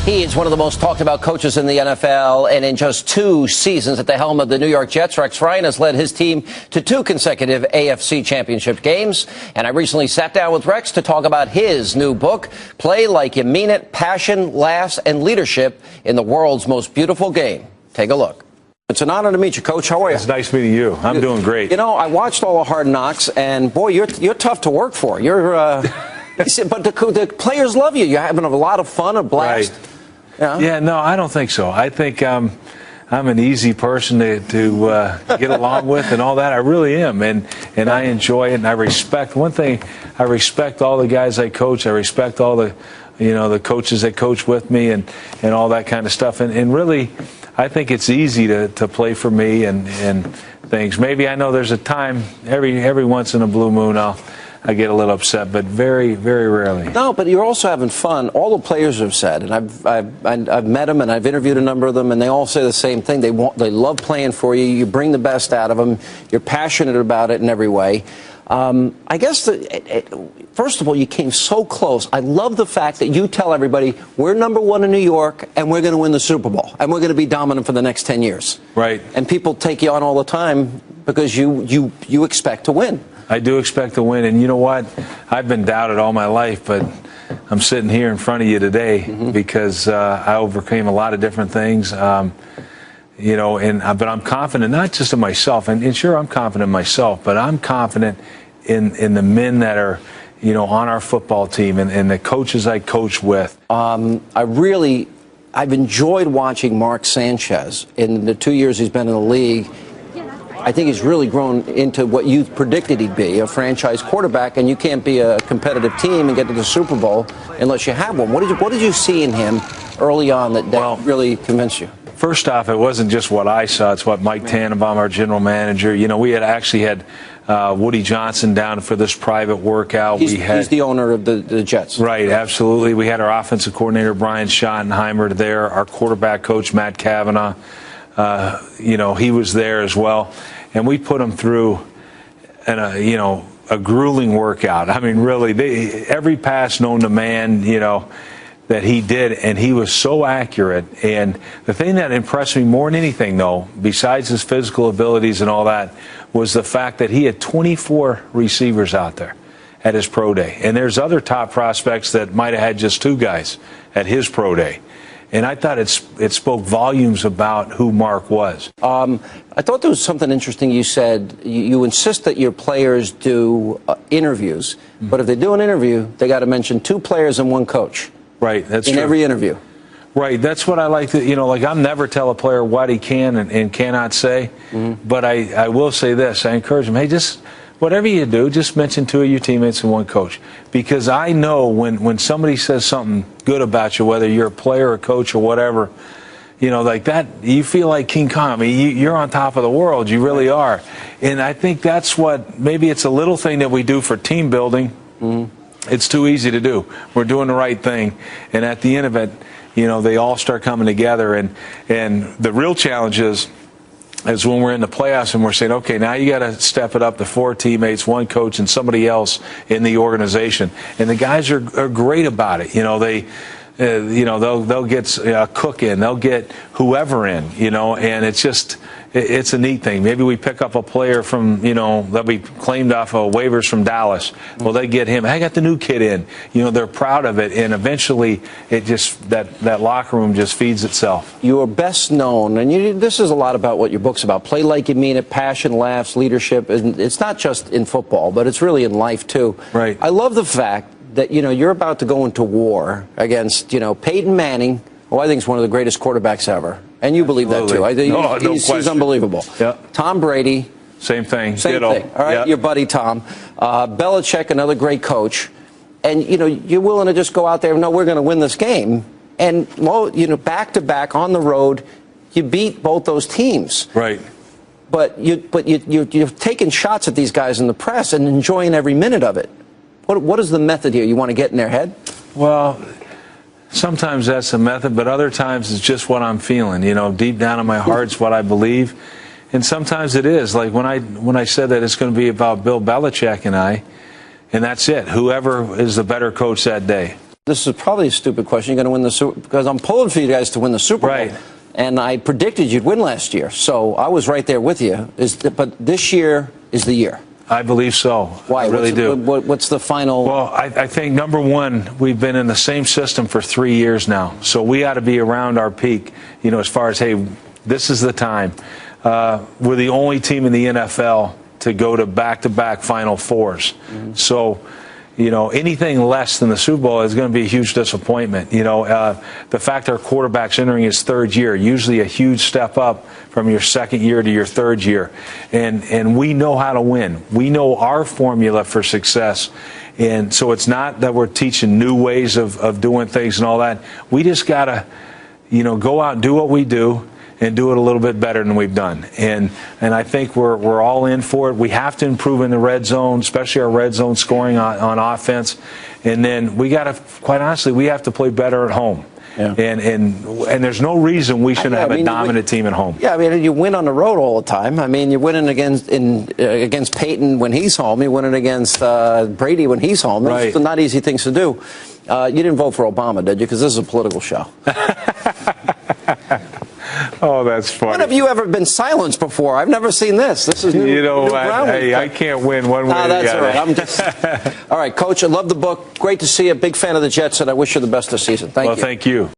He is one of the most talked about coaches in the NFL, and in just 2 seasons at the helm of the New York Jets, Rex Ryan has led his team to 2 consecutive AFC championship games. And I recently sat down with Rex to talk about his new book, Play Like You Mean It, Passion, Laughs, and Leadership in the World's Most Beautiful Game. Take a look. It's an honor to meet you, Coach. How are you? It's nice meeting you. I'm doing great. You know, I watched all the Hard Knocks, and boy, you're tough to work for. But the players love you. You're having a lot of fun, a blast. Right. Yeah, no, I don't think so. I think I'm an easy person to get along with and all that. I really am, and I enjoy it, and I respect. One thing, I respect all the guys I coach. I respect all the, the coaches that coach with me and all that kind of stuff. And really, I think it's easy to play for me and things. Maybe I know there's a time every once in a blue moon I get a little upset, but very, very rarely. No, but you're also having fun. All the players have said, and I've met them and I've interviewed a number of them, and they all say the same thing. They love playing for you. You bring the best out of them. You're passionate about it in every way. I guess, first of all, you came so close. I love the fact that you tell everybody, we're #1 in New York, and we're going to win the Super Bowl, and we're going to be dominant for the next 10 years. Right. And people take you on all the time because you expect to win. I do expect to win, and you know what? I've been doubted all my life, but I'm sitting here in front of you today because I overcame a lot of different things. But I'm confident not just in myself, and sure, I'm confident in myself, but I'm confident in the men that are, on our football team and the coaches I coach with. I've enjoyed watching Mark Sanchez in the 2 years he's been in the league. I think he's really grown into what you predicted he'd be, a franchise quarterback, and you can't be a competitive team and get to the Super Bowl unless you have one. What did you see in him early on that really convinced you? First off, it wasn't just what I saw. It's what Mike Tannenbaum, our general manager, we had actually had Woody Johnson down for this private workout. He's the owner of the Jets. Right, absolutely. We had our offensive coordinator, Brian Schottenheimer, there, our quarterback coach, Matt Kavanaugh. He was there as well. And we put him through a grueling workout. I mean, really, every pass known to man, that he did, and he was so accurate. And the thing that impressed me more than anything, though, besides his physical abilities and all that, was the fact that he had 24 receivers out there at his pro day. And there's other top prospects that might have had just 2 guys at his pro day. And I thought it spoke volumes about who Mark was. I thought there was something interesting you said. You insist that your players do interviews, but if they do an interview, they got to mention 2 players and 1 coach. Right, that's true. In every interview. Right, that's what I like to, I'll never tell a player what he can and cannot say, but I will say this. I encourage him, hey, just whatever you do, just mention 2 of your teammates and 1 coach. Because I know when somebody says something good about you, whether you're a player or a coach or whatever, like that, you feel like King Kong. I mean, you're on top of the world. You really are. And I think that's maybe it's a little thing that we do for team building. It's too easy to do. We're doing the right thing. And at the end of it, they all start coming together. And the real challenge is when we're in the playoffs and we're saying, okay, now you got to step it up to 4 teammates, 1 coach, and somebody else in the organization. And the guys are great about it. They'll get a cook in, they'll get whoever in, and it's a neat thing. Maybe we pick up a player from, that we claimed off of waivers from Dallas. Well, they get him. I got the new kid in. They're proud of it, and eventually that locker room just feeds itself. You are best known, and this is a lot about what your book's about. Play like you mean it, passion, laughs, leadership. And it's not just in football, but it's really in life too. Right. I love the fact that you're about to go into war against Peyton Manning, who I think is one of the greatest quarterbacks ever. And you believe that too. I think he's unbelievable. Yeah. Tom Brady. Same thing. Same thing. All right, yeah. Your buddy Tom. Belichick, another great coach. And you're willing to just go out there and know we're going to win this game. And back to back on the road, you beat both those teams. Right. But you're taking shots at these guys in the press and enjoying every minute of it. What is the method here? You want to get in their head? Well, sometimes that's the method, but other times it's just what I'm feeling. Deep down in my heart, it's what I believe. And sometimes it is. Like when I said that it's going to be about Bill Belichick and I, and that's it. Whoever is the better coach that day. This is probably a stupid question. You're going to win the Super because I'm pulling for you guys to win the Super Bowl. Right. And I predicted you'd win last year, so I was right there with you. But this year is the year. I believe so. Why? I really do. What's the final? Well, I think, number one, we've been in the same system for 3 years now. So we ought to be around our peak, as far as, hey, this is the time. We're the only team in the NFL to go to back-to-back Final Fours. Mm-hmm. So, anything less than the Super Bowl is going to be a huge disappointment. The fact our quarterback's entering his third year, usually a huge step up from your second year to your third year. And we know how to win. We know our formula for success. And so it's not that we're teaching new ways of doing things and all that. We just got to, go out and do what we do and do it a little bit better than we've done. And I think we're all in for it. We have to improve in the red zone, especially our red zone scoring on offense. And then we got to, quite honestly, we have to play better at home. Yeah. And there's no reason we shouldn't have a dominant team at home. Yeah, you win on the road all the time. You're winning against Peyton when he's home. You're winning against Brady when he's home. Right. Those are not easy things to do. You didn't vote for Obama, did you? Because this is a political show. Oh, that's funny. When have you ever been silenced before? I've never seen this. This is new. I can't win one way or the other. That's all right. All right, Coach, I love the book. Great to see you. Big fan of the Jets, and I wish you the best this season. Thank you. Well, thank you.